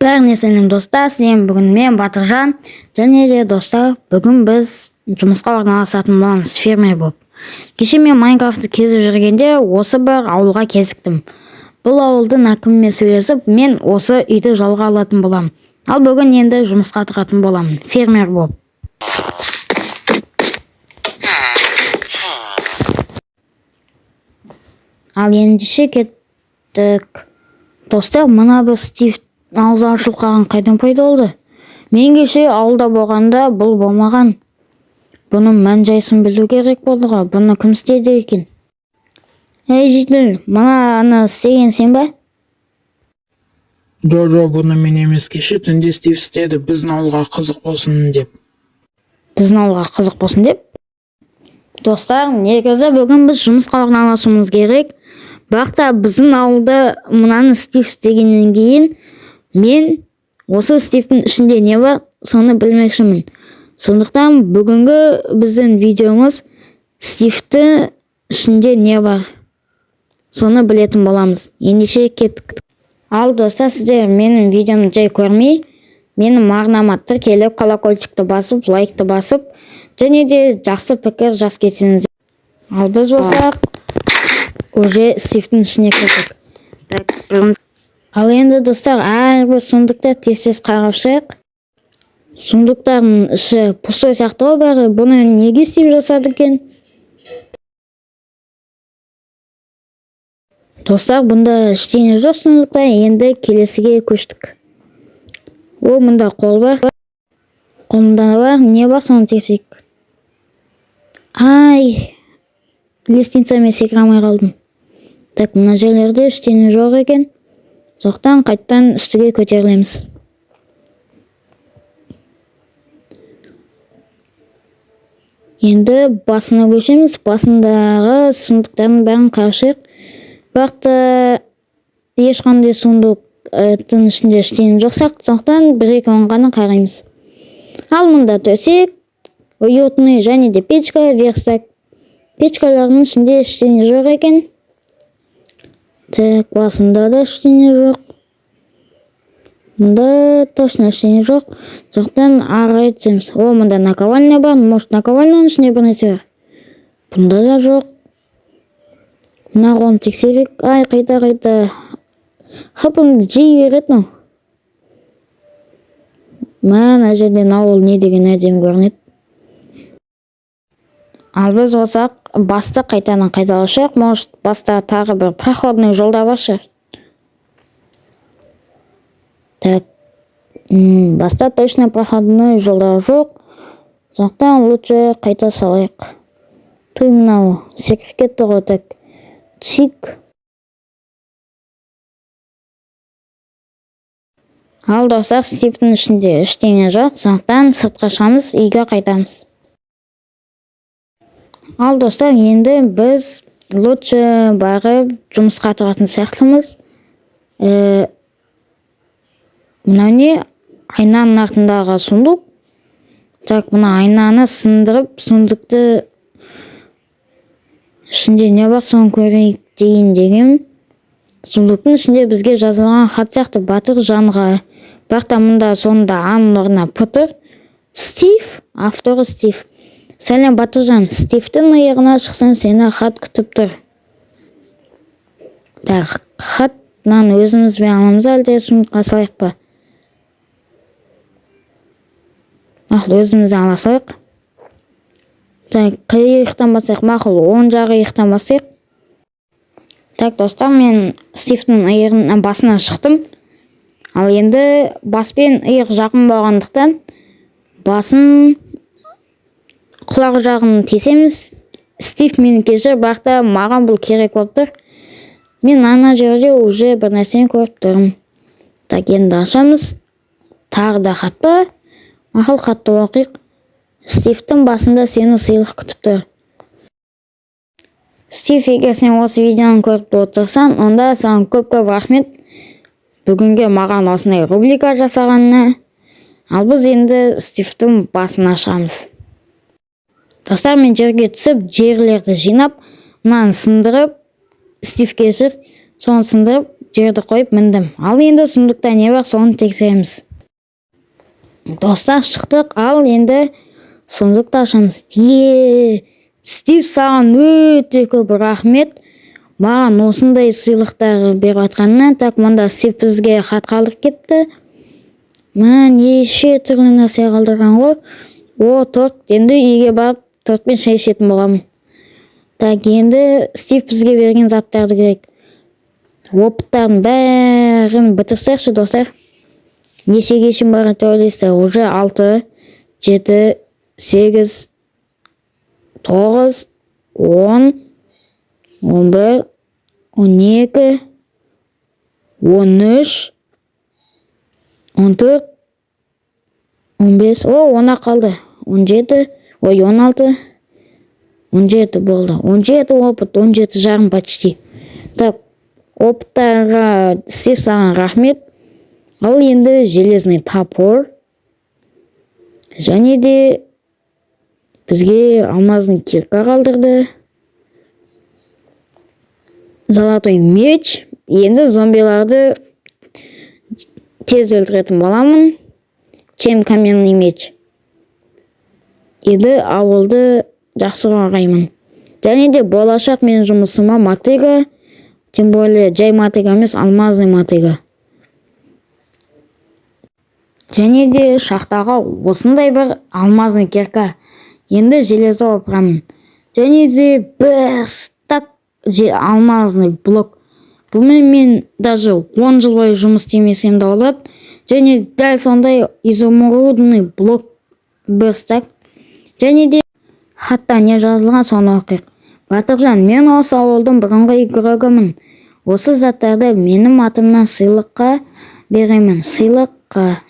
Бәріне сәлем достар, сіздермен бүгін мен Батыржан және де достар, бүгін біз жұмысқа орналасатын боламыз фермер болып. Кеше мен Майнкрафтты кезіп жүргенде осы бір ауылға кезіктім. Бұл ауылдың әкімімен сөйлесіп, мен осы үйді жалға алатын боламын. Ал бүгін енді жұмысқа тұратын боламын, фермер болып. Ал ендеше кеттік. Достар, мына бір Стив ауыз ашылқаған қайдан пайда болды? Мен кеше ауылда болғанда бұл болмаған. Бұның мән-жайсын білу керек болды ғой. Бұны кім істеді екен? Ей жедел, ана істеген сен ба? Жо, бұны мен емес, кеше түнде Стив істеді, біздің ауылға қызық болсын деп. Біздің ауылға қызық болсын деп? Достар, негізі бүгін біз жұмысқа орналасуымыз керек. Бірақ та біздің ауылда мынаны Стив істегеннен кейін мен осы Стивтің ішінде не бар, соны білмекшімін. Сондықтан бүгінгі біздің видеомыз Стивтің ішінде не бар, соны білетін боламыз. Ендеше кеттік. Ал достар, сіздер менің видеомды жай көрмей, менің арнама тіркеліп, колокольчикті басып, лайкты басып, және де жақсы пікір жас кетсеңіз. Ал біз болсақ уже Стивтің ішіне кеттік. Ал енді достар, әрбір сундукты тез қарап шығайық. Сундуктардың іші пустой сияқты ғой бәрі. Бұны неге Стив жасады екен? Достар, бұнда ештеңе жоқ сундукта. Енді келесіге көштік. О, мұнда қол бар. Қолында бар. Не бар, соны тексек. Ай, лестницамен секіре алмай қалдым. Так, мына жерлерде ештеңе жоқ екен. Соқтан қайттан үстіге көтерілеміз. Енді басына көшеміз. Басындағы сундуктардың бәрін қарап шығайық. Бірақ та ешқандай сундуктың ішінде ештеңе жоқ сияқты, сондықтан бір-екі ғана қараймыз. Ал мұнда төсек, уютный және де печка, верстак. Печкалардың ішінде ештеңе жоқ екен. Так, басында да ештеңе жоқ. Мұнда точно ештеңе жоқ. Сондықтан ары түсеміз. О, мұнда наковальня бар. Может, наковальняның ішінде бір нәрсе бар. Бұнда да жоқ. Мына қолын тексерейік. Ай, қайта. Хапымды жей береді мынау. Мына жерден ауыл не деген әдемі көрінеді. Ал біз болсақ, басты қайтадан қайталашық. Может, баста тағы бір проходный жолда бар шығар. Так, баста точно проходной жолда жоқ. Сондықтан лучше қайта салайық. Той мынау секіріп кетті ғой. Так, чик. Ал достар, Стивтің ішінде ештеңе жоқ. Сондықтан сыртқа шығамыз, үйге қайтамыз. Ал достар, енді біз лучше барып жұмысқа тұратын сияқтымыз. Мынау не? Айнаның артындағы сундук. Так, мына айнаны сындырып, сундукты ішінде не бар, соны көрейік деген. Сундуктың ішінде бізге жазылған хат сияқты Батыржанға. Бірақ та мұнда сонда аның орнына Пытыр. Стив, авторы Стив. Сәлем Батыржан, Стивтің иығына шықсан, сені хат күтіп тұр. Так, хатнан өзімізбен аламыз, әлде сундукқа салайық па? Өзімізді ала салайық. Так, қай иықтан басайық? Мақұл, оң жағы иықтан басайық. Так, достар, мен Стивтің иығынан басынан шықтым. Ал енді баспен иық жақын болғандықтан басын құлақ жағын тесеміз. Стив мені кешір, бірақ та маған бұл керек болып тұр. Мен ана жерде уже бір нәрсені көріп тұрмын. Так, енді ашамыз. Тағы да хат па? Мақұл, хатты оқиық. Стивтің басында сені сыйлық күтіп тұр. Стив, егер сен осы видеоны көріп отырсаң, онда саған көп рахмет. Бүгінге маған осындай рубрика жасағанына. Ал біз енді Стивтің басына шығамыз. Достар, мен жерге түсіп, жерлерді жинап, мынаны сындырып, Стив кешір, соны сындырып, жерді қойып міндім. Ал енді сундукта не бар, соны тексереміз. Достар, шықтық. Ал енді сундукты ашамыз. Стив, саған өте көп рахмет. Маған осындай сыйлықтар беріп жатқанына. Так, мұнда Стив бізге хат қалдырып кетті. Неше түрлі нәрсе қалдырған ғой. Торт. Енді үйге барып тортпен шай ішетін боламын. Так, енді Стив бізге берген заттарды керек. Опыттардың бәрін бітірсекші, достар. Нешеге шейін бар ойлайсыздар? Уже 6, 7, 8, 9, 10, 11, 12, 13, 14, 15, 10 қалды. 17, 16, 17 болды. 17 опыт, 17 жарым почти. Так, опыттарға Стив саған рахмет. Ал енді железный топор. Және де бізге алмазный кирка қалдырды. Золотой меч. Енді зомбиларды тез өлтіретін боламын. Чем каменный меч. Енді ауылды жақсы қорғаймын. Және де болашақ мен жұмысыма мотыга, тем более жай мотыга емес, алмазный мотыга. Және де шахтаға осындай бір алмазный кирка. Енді железді опырамын. Және де бір стак алмазный блок. Бұмен мен даже 10 жыл бойы жұмыс істемесем де болады. Және дәл сондай изумрудный блок бір стак. Және де хатта не жазылған, соны оқиық. Батыржан, мен осы ауылдың бұрынғы игілігімін. Осы заттарды менің атымнан сыйлыққа беремін. Сыйлыққа,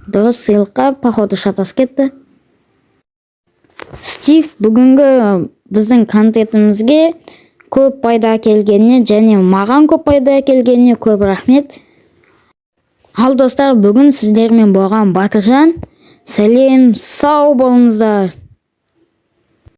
дұрыс, сыйлыққа, походу шатас кетті. Стив бүгінгі біздің контентімізге көп пайда әкелгеніне және маған көп пайда әкелгеніне көп рахмет. Ал достар, бүгін сіздермен болған Батыржан. Сәлем, сау болыңыздар.